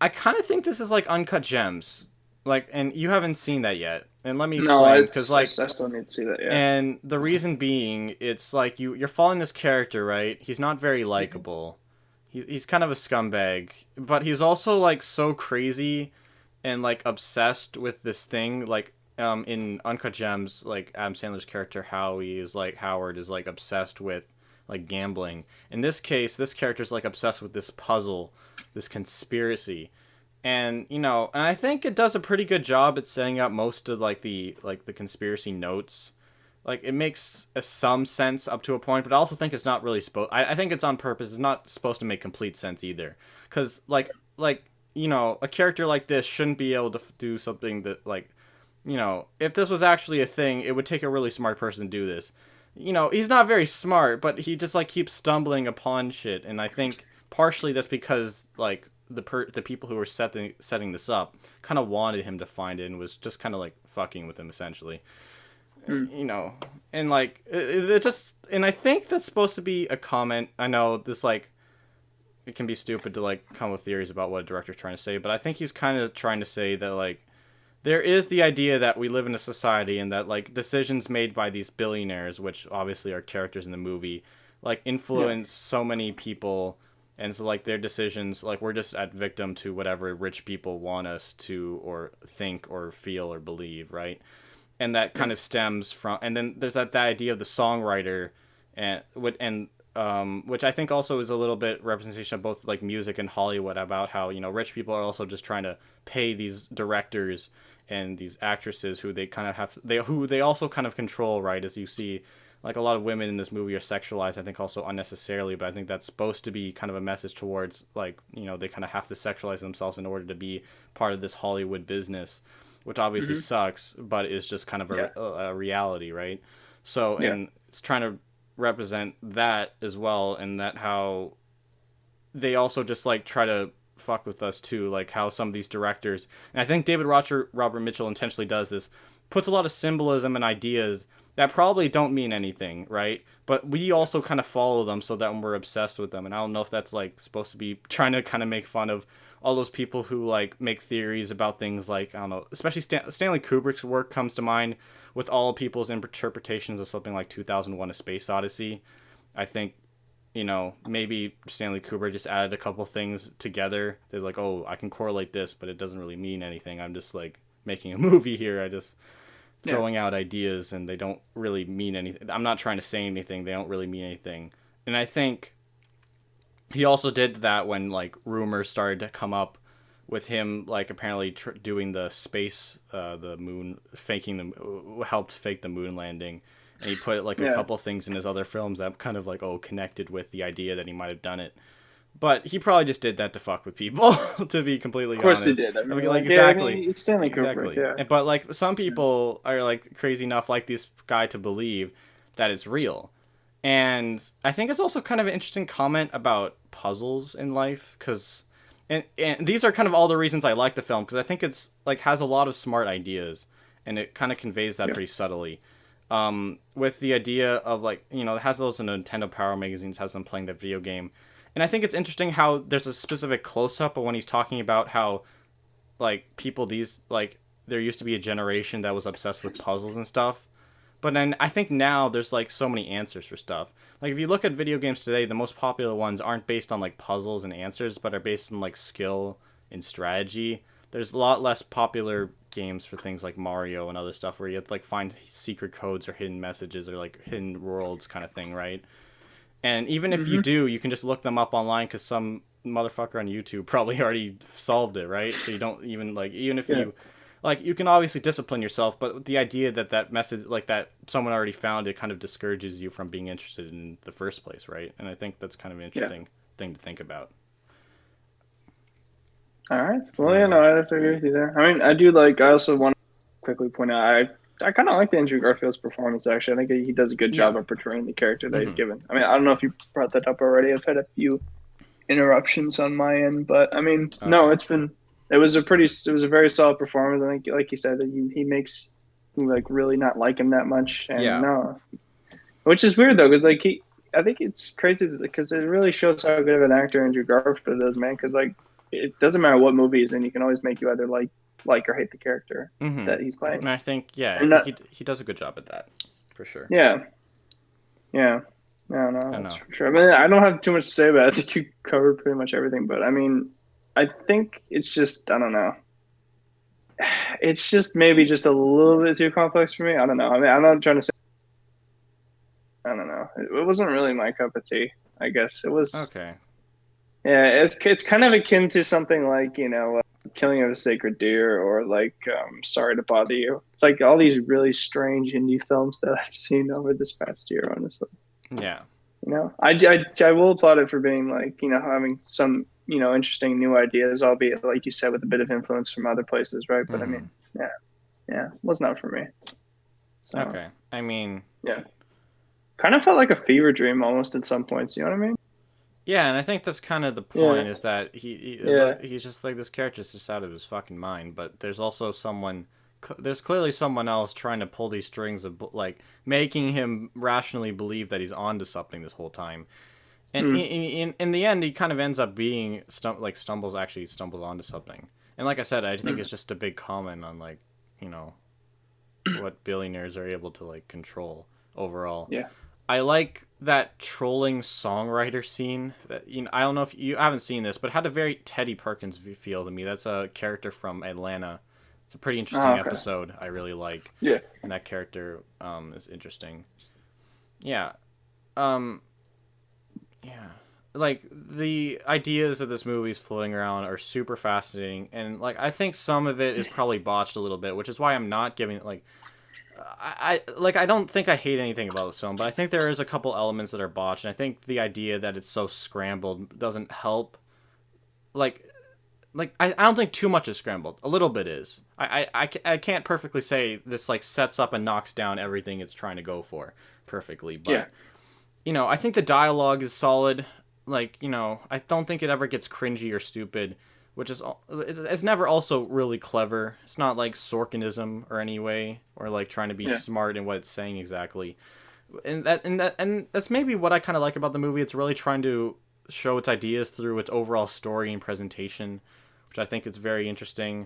I kind of think this is like Uncut Gems. Like, and you haven't seen that yet. And let me No, explain, because I like, still need to see that. Yeah. and the reason being, it's like you're following this character, right? He's not very Mhm. likable. He's kind of a scumbag, but he's also like so crazy and like obsessed with this thing. Like in Uncut Gems, like Adam Sandler's character Howie is like Howard is like obsessed with like gambling. In this case, this character's like obsessed with this puzzle, this conspiracy, and I think it does a pretty good job at setting up most of like the conspiracy notes. Like, it makes some sense up to a point, but I also think it's not really supposed. I think it's on purpose. It's not supposed to make complete sense either, because a character like this shouldn't be able to do something that if this was actually a thing, it would take a really smart person to do this. He's not very smart, but he just like keeps stumbling upon shit, and I think partially that's because like the people who were setting this up kind of wanted him to find it and was just kind of like fucking with him essentially. Hmm. And like it just, and I think that's supposed to be a comment. I know this, like, it can be stupid to like come with theories about what a director's trying to say, but I think he's kind of trying to say that like there is the idea that we live in a society and that like decisions made by these billionaires, which obviously are characters in the movie, like Yeah. influence so many people And so, like, their decisions, like, we're just at victim to whatever rich people want us to or think or feel or believe, right? And that kind of stems from, and then there's that idea of the songwriter, which I think also is a little bit representation of both like music and Hollywood, about how, you know, rich people are also just trying to pay these directors and these actresses who they kind of who they also kind of control, right? As you see, like, a lot of women in this movie are sexualized, I think also unnecessarily, but I think that's supposed to be kind of a message towards, like, you know, they kind of have to sexualize themselves in order to be part of this Hollywood business, which obviously sucks, but is just kind of a reality, right? So, and it's trying to represent that as well, and that how they also just, like, try to fuck with us too, like how some of these directors, and I think Robert Mitchell intentionally does this, puts a lot of symbolism and ideas that probably don't mean anything, right? But we also kind of follow them so that when we're obsessed with them. And I don't know if that's, like, supposed to be trying to kind of make fun of all those people who, like, make theories about things, like, I don't know, especially Stanley Kubrick's work comes to mind with all people's interpretations of something like 2001: A Space Odyssey. I think, you know, maybe Stanley Kubrick just added a couple things together. They're like, oh, I can correlate this, but it doesn't really mean anything. I'm just, like, making a movie here. I just throwing out ideas, and they don't really mean anything. I'm not trying to say anything. They don't really mean anything. And I think he also did that when, like, rumors started to come up with him, like, apparently doing the space, the moon, helped fake the moon landing. And he put, like, a couple things in his other films that kind of, like, connected with the idea that he might have done it. But he probably just did that to fuck with people, to be completely honest. Of course he did. I mean, like, exactly. I mean, it's Stanley Kubrick, yeah. But, like, some people are, like, crazy enough, like this guy, to believe that it's real. And I think it's also kind of an interesting comment about puzzles in life, because, and these are kind of all the reasons I like the film, because I think it's, like, has a lot of smart ideas, and it kind of conveys that pretty subtly. With the idea of, like, you know, it has those in Nintendo Power magazines, has them playing the video game. And I think it's interesting how there's a specific close-up of when he's talking about how, like, there used to be a generation that was obsessed with puzzles and stuff. But then I think now there's, like, so many answers for stuff. Like, if you look at video games today, the most popular ones aren't based on, like, puzzles and answers, but are based on, like, skill and strategy. There's a lot less popular games for things like Mario and other stuff where you have to, like, find secret codes or hidden messages or, like, hidden worlds kind of thing, right? And even if you do, you can just look them up online because some motherfucker on YouTube probably already solved it, right? So you don't even, like, even if you, like, you can obviously discipline yourself, but the idea that message, like, that someone already found it, kind of discourages you from being interested in the first place, right? And I think that's kind of an interesting thing to think about. All right. Well, yeah, no, I have to agree with you there. I mean, I also want to quickly point out, I kind of like the Andrew Garfield's performance, actually. I think he does a good job of portraying the character that he's given. I mean, I don't know if you brought that up already. I've had a few interruptions on my end, but I mean, no, it was a very solid performance. I think, like you said, that he makes you, like, really not like him that much. And no, which is weird though, because, like, I think it's crazy because it really shows how good of an actor Andrew Garfield is, man. Because, like, it doesn't matter what movie he's in, you can always make you either like or hate the character that he's playing. And I think, he does a good job at that, for sure. Yeah. No, that's for sure. I mean, I don't have too much to say about it. I think you covered pretty much everything, but I mean, I think it's just, I don't know. It's just maybe just a little bit too complex for me. I don't know. I mean, I'm not trying to say, I don't know. It wasn't really my cup of tea, I guess. It was. Okay. Yeah, it's kind of akin to something like, you know, Killing of a Sacred Deer, or like Sorry to Bother You. It's like all these really strange indie films that I've seen over this past year, honestly. Yeah. You know, I will applaud it for being, like, you know, having some, you know, interesting new ideas, albeit, like you said, with a bit of influence from other places, right? But I mean, it was not for me. So, okay. I mean, kind of felt like a fever dream almost at some points. You know what I mean? Yeah, and I think that's kind of the point, is that he's just like, this character's just out of his fucking mind, but there's also there's clearly someone else trying to pull these strings of, like, making him rationally believe that he's onto something this whole time. And in the end, he kind of ends up being, stumbles onto something. And like I said, I think it's just a big comment on, like, you know, what billionaires are able to, like, control overall. Yeah. I like that trolling songwriter scene. That, I don't know if you I haven't seen this, but it had a very Teddy Perkins feel to me. That's a character from Atlanta. It's a pretty Oh, interesting okay. episode. I really like, Yeah. and that character is interesting. Yeah. Um. Yeah. Like the ideas of this movie is floating around are super fascinating, and like I think some of it is probably botched a little bit, which is why I'm not giving it like I don't think I hate anything about this film, but I think there is a couple elements that are botched, and I think the idea that it's so scrambled doesn't help. Like I don't think too much is scrambled. A little bit is. I can't perfectly say this like sets up and knocks down everything it's trying to go for perfectly, Yeah. but I think the dialogue is solid. Like, I don't think it ever gets cringy or stupid, which is it's never also really clever. It's not like Sorkinism or any way, or like trying to be Yeah. smart in what it's saying exactly. And that's maybe what I kind of like about the movie. It's really trying to show its ideas through its overall story and presentation, which I think is very interesting.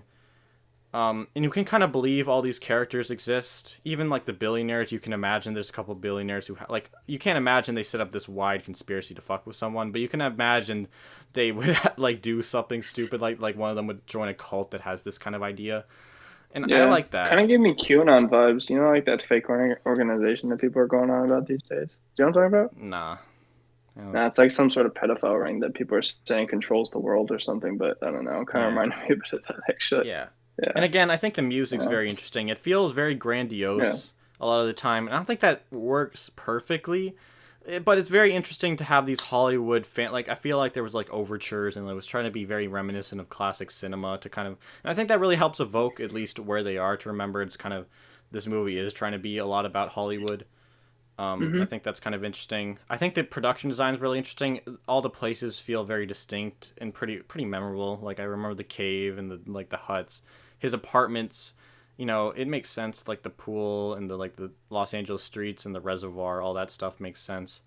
And you can kind of believe all these characters exist. Even like the billionaires, you can imagine there's a couple of billionaires who like you can't imagine they set up this wide conspiracy to fuck with someone, but you can imagine they would like do something stupid, like one of them would join a cult that has this kind of idea, and I Yeah. like that. Kind of gave me QAnon vibes. You know, like that fake organization that people are going on about these days. Do you know what I'm talking about? Nah, I don't- Nah, it's like some sort of pedophile ring that people are saying controls the world or something, but I don't know. Kind of yeah, reminded me a bit of that, actually. yeah. And Yeah. again, I think the music's Yeah. very interesting. It feels very Yeah. grandiose a lot of the time, and I don't think that works perfectly. But it's very interesting to have these Hollywood like I feel like there was like overtures and it was trying to be very reminiscent of classic cinema to kind of, and I think that really helps evoke at least where they are, to remember it's kind of, this movie is trying to be a lot about Hollywood. I Mm-hmm. think that's kind of interesting. I think the production design is really interesting. All the places feel very distinct and pretty memorable. Like I remember the cave and the huts, his apartments. It makes sense. Like the pool and the Los Angeles streets and the reservoir, all that stuff makes sense.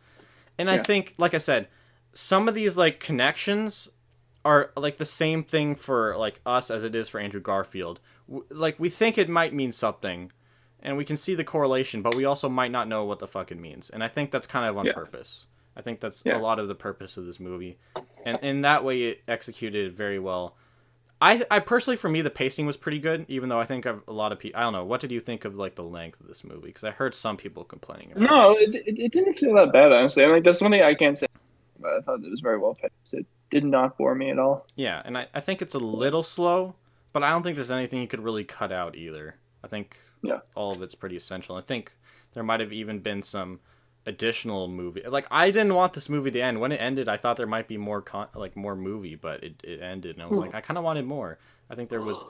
And I Yeah. think, like I said, some of these like connections are like the same thing for like us as it is for Andrew Garfield. Like we think it might mean something, and we can see the correlation, but we also might not know what the fuck it means. And I think that's kind of on Yeah. purpose. I think that's a Yeah. lot of the purpose of this movie, and in that way, it executed it very well. I personally, for me, the pacing was pretty good, even though I think a lot of people. I don't know. What did you think of like the length of this movie? Because I heard some people complaining about it. No, it didn't feel that bad, honestly. I mean, like, that's something I can't say, but I thought it was very well paced. It did not bore me at all. Yeah, and I think it's a little slow, but I don't think there's anything you could really cut out either. I think Yeah. all of it's pretty essential. I think there might have even been some additional movie. Like I didn't want this movie to end. When it ended, I thought there might be more more movie, but it ended, and I was like, I kind of wanted more. I think there was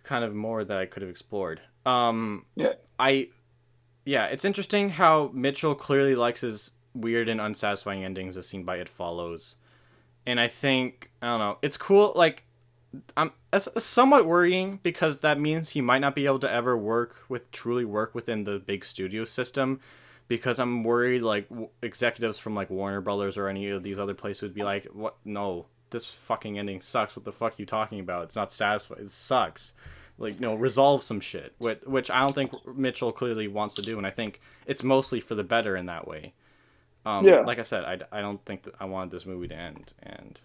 kind of more that I could have explored. Yeah. I Yeah, it's interesting how Mitchell clearly likes his weird and unsatisfying endings as seen by It Follows. And I think I don't know, it's cool. Like it's somewhat worrying because that means he might not be able to ever truly work within the big studio system. Because I'm worried like executives from like Warner Brothers or any of these other places would be like, "What? No, this fucking ending sucks. What the fuck are you talking about? It's not satisfying. It sucks." Like, resolve some shit, which I don't think Mitchell clearly wants to do, and I think it's mostly for the better in that way. Yeah. Like I said, I don't think that I wanted this movie to end, and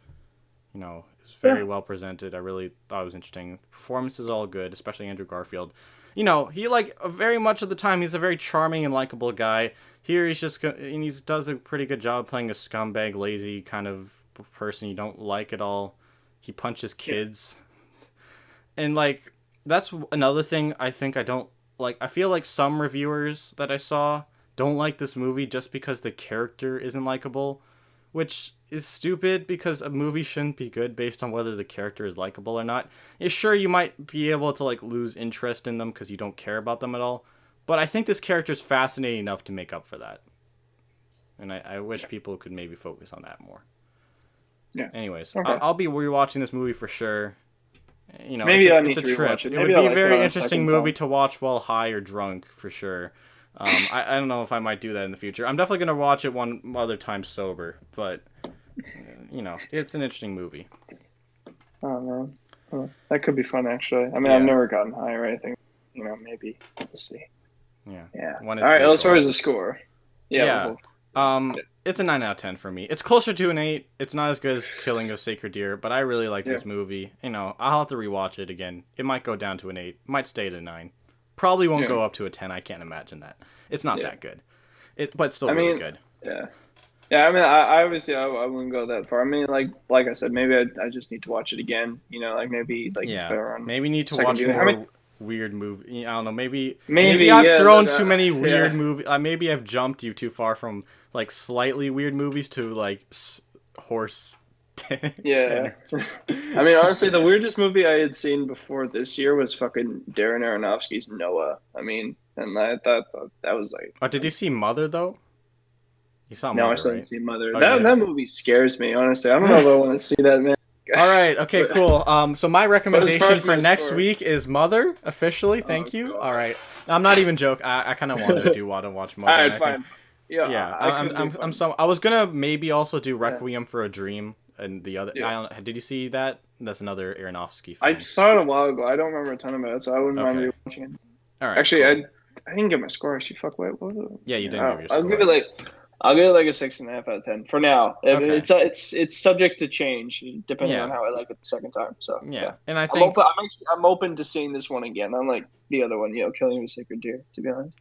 it was Yeah. very well presented. I really thought it was interesting. Performance is all good, especially Andrew Garfield. He like very much of the time he's a very charming and likable guy. Here he's just and he does a pretty good job playing a scumbag, lazy kind of person you don't like at all. He punches Yeah. kids, and like that's another thing I think I don't like. I feel like some reviewers that I saw don't like this movie just because the character isn't likable, which is stupid because a movie shouldn't be good based on whether the character is likable or not. Yeah, sure, you might be able to like lose interest in them because you don't care about them at all, but I think this character is fascinating enough to make up for that, and I wish people could maybe focus on that more. Yeah. Anyways, Okay. I'll be rewatching this movie for sure. Maybe I It's need a to trip. rewatch it. It would Maybe I'll be a like it very on a interesting second movie time. to watch while high or drunk for sure. I don't know if I might do that in the future. I'm definitely gonna watch it one other time sober, but it's an interesting movie. Oh man. Oh, that could be fun actually. I mean, I've Yeah, never gotten high or anything. Maybe we'll see. yeah. Yeah. When All it's right. As far legal. as the score, Yeah, Yeah. well, It's a 9 out of 10 for me. It's closer to an 8. It's not as good as Killing of Sacred Deer, but I really like yeah, this movie. I'll have to rewatch it again. It might go down to an 8. Might stay at a 9. Probably won't yeah, go up to a 10. I can't imagine that. It's not yeah. that good. But it's still I really mean, good. yeah. Yeah, I mean, I obviously I wouldn't go that far. I mean, like I said, maybe I just need to watch it again. Like maybe like it's Yeah. better on Maybe need to second watch viewing. I mean, more weird movie. I don't know. Maybe maybe I've yeah. thrown Look, too many weird yeah, movies. Maybe I've jumped you too far from like slightly weird movies to like horse. yeah. I mean, honestly, the weirdest movie I had seen before this year was fucking Darren Aronofsky's Noah. I mean, and I thought that was like, Oh, did you see Mother though? You saw no, I Mother, still didn't right? see Mother. Oh, you That did. movie scares me, honestly. I don't know if I want to see that, man. All right. Okay. But, Cool. So my but as far recommendation as for my next score, week is Mother. Officially, oh thank you. All god. right. I'm not even joking. I kind of wanted to want to watch All Mother, and right, I think, fine. Yeah, yeah. I could be I'm fine. so. I was gonna maybe also do Yeah, Requiem for a Dream and the other. yeah. I don't. Did you see that? That's another Aronofsky I film. saw it a while ago. I don't remember a ton about it, so I wouldn't mind Okay. rewatching it. All right. Actually, Cool. I didn't get my score. Actually, fuck. Wait, what was it? Yeah, you didn't Yeah, give your I'll give score. it like I'll give it like a 6.5 out of 10 for now. I mean, Okay. it's subject to change depending on Yeah. how I like it the second time. So Yeah. yeah, And I I'm think. open. I'm open to seeing this one again. Unlike the other one, Killing of a Sacred Deer. To be honest.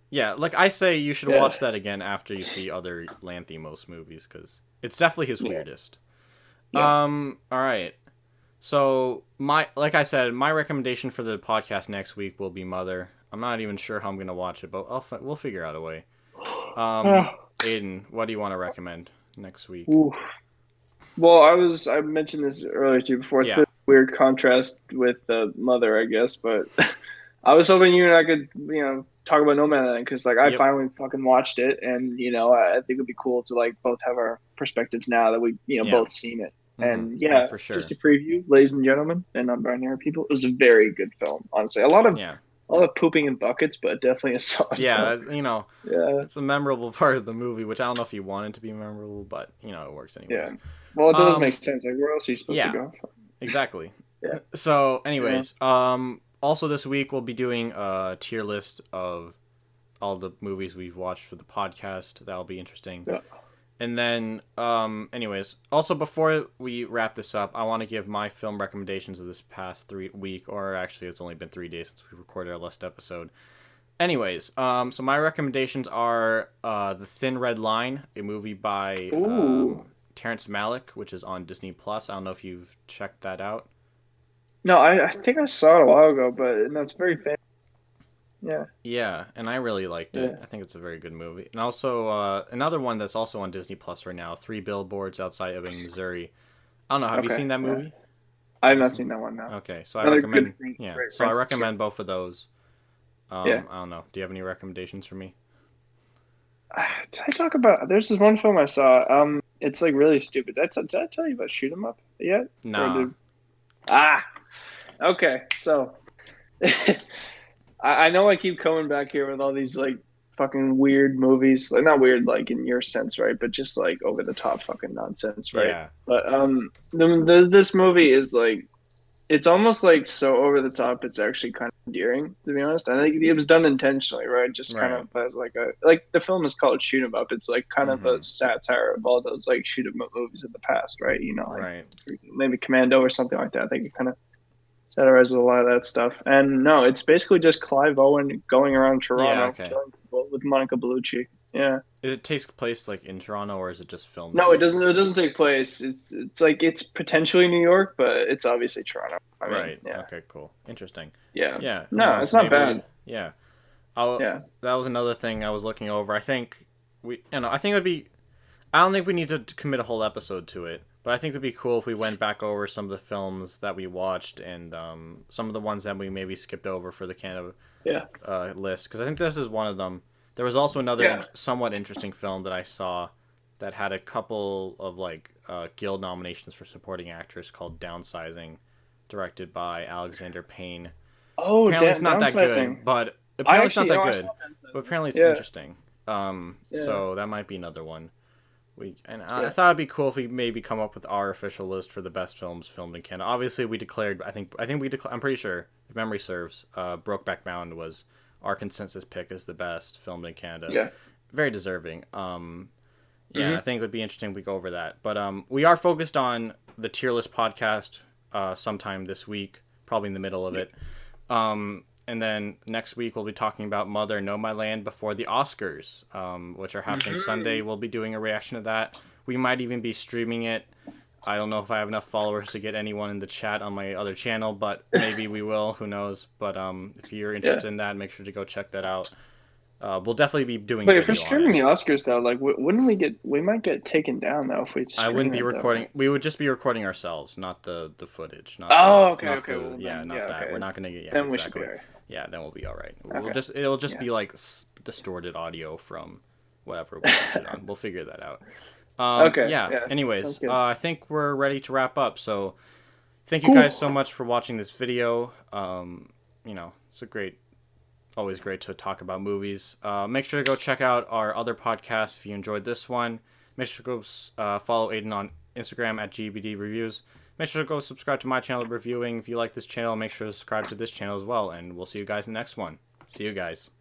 Yeah, like I say, you should Yeah, watch that again after you see other Lanthimos movies because it's definitely his yeah, weirdest. yeah. All right. So like I said, my recommendation for the podcast next week will be Mother. I'm not even sure how I'm gonna watch it, but we'll figure out a way. Oh, Aiden, what do you want to recommend next week? ooh. Well, I mentioned this earlier too before. It's Yeah. been a weird contrast with the Mother, I guess, but I was hoping you and I could, talk about Nomadland because like I Yep. finally fucking watched it, and I think it'd be cool to like both have our perspectives now that we Yeah. both seen it. Mm-hmm. And Yeah, yeah, for sure. just a preview, ladies and gentlemen, and non-binary people. It was a very good film, honestly. Yeah. A lot of pooping in buckets, but definitely a solid Yeah. film. That, Yeah, it's a memorable part of the movie, which I don't know if you wanted to be memorable, but it works yeah. anyways. Well, it does make Um. sense. Like, where else are you supposed to Yeah. go? Exactly. Yeah, So, yeah. anyways, also this week we'll be doing a tier list of all the movies we've watched for the podcast. That'll be interesting. Yeah. And then, anyways, also before we wrap this up, I want to give my film recommendations of this past week, or actually it's only been 3 days since we recorded our last episode. Anyways, so my recommendations are The Thin Red Line, a movie by Ooh. Terrence Malick, which is on Disney Plus. I don't know if you've checked that out. No, I think I saw it a while ago, but no, it's very famous. Yeah, Yeah, and I really liked it. yeah. I think it's a very good movie. And also, another one that's also on Disney Plus right now, Three Billboards Outside Ebbing, Missouri. I don't know. Have you Okay. seen that Yeah. movie? I have Have you not seen? seen that one now. Okay, so I Another recommend. good, Yeah, great so I Francis. recommend both of those. Yeah. I don't know. Do you have any recommendations for me? Did I talk about? There's this one film I saw. It's like really stupid. Did I tell you about Shoot 'Em Up yet? Or Nah. Ah, okay. So, I know I keep coming back here with all these like fucking weird movies. Like not weird like in your sense, right? But just like over the top fucking nonsense, right? Yeah. But this movie is like it's almost like so over the top. It's actually kind of endearing, to be honest. I think it was done intentionally, right? Just kind Right. of as like the film is called Shoot 'Em Up. It's like kind of Mm-hmm. a satire of all those like shoot 'em up movies of the past, right? Like Right. maybe Commando or something like that. I think it kind of satirizes a lot of that stuff. And no, it's basically just Clive Owen going around Yeah. Toronto Okay. killing people with Monica Bellucci. Yeah. Is it takes place like in Toronto, or is it just filmed? No, it in- doesn't. It doesn't take place. It's like it's potentially New York, but it's obviously Toronto. I mean, Right. yeah, Okay. Cool. Interesting. yeah. Yeah. Who No, knows? it's not Maybe bad. Yeah. Yeah, That was another thing I was looking over. I think I think it would be. I don't think we need to commit a whole episode to it, but I think it would be cool if we went back over some of the films that we watched and some of the ones that we maybe skipped over for the Canada yeah, list, because I think this is one of them. There was also another yeah. somewhat interesting film that I saw that had a couple of like Guild nominations for supporting actress called Downsizing, directed by Alexander Payne. Oh, Apparently it's not that downsizing. good, but I apparently it's not actually, that no, I good. saw But Downsizing. apparently it's Yeah, interesting. yeah, So that might be another one. I yeah, thought it'd be cool if we maybe come up with our official list for the best films filmed in Canada. Obviously, we declared. I'm pretty sure, if memory serves, Brokeback Mountain was our consensus pick as the best filmed in Canada. yeah, very deserving. Yeah, Mm-hmm. I think it would be interesting if we go over that. But we are focused on the tier list podcast sometime this week, probably in the middle of it. And then next week we'll be talking about Mother Nomadland before the Oscars, which are happening Sunday. We'll be doing a reaction to that. We might even be streaming it. I don't know if I have enough followers to get anyone in the chat on my other channel, but maybe we will. Who knows? But if you're interested in that, make sure to go check that out. We'll definitely be doing a Wait, if we're video on streaming it. the Oscars though, like, wouldn't we get? We might get taken down though if we. I wouldn't be Stream it, recording. though. We would just be recording ourselves, not the footage. Not Oh, okay, not okay. Well, yeah, then, not yeah, that. okay. We're not gonna get. Yeah, Then we exactly. should be alright. Yeah, then we'll be all right. Okay. It'll just be like distorted audio from whatever we watch it on. We'll figure that out. Okay. Yeah. Yes, sounds Anyways, good. I think we're ready to wrap up. So, thank you guys so much for watching this video. It's always great to talk about movies. Make sure to go check out our other podcasts if you enjoyed this one. Make sure to go follow Aiden on Instagram at GBD Reviews. Make sure to go subscribe to my channel, Reviewing. If you like this channel, make sure to subscribe to this channel as well. And we'll see you guys in the next one. See you guys.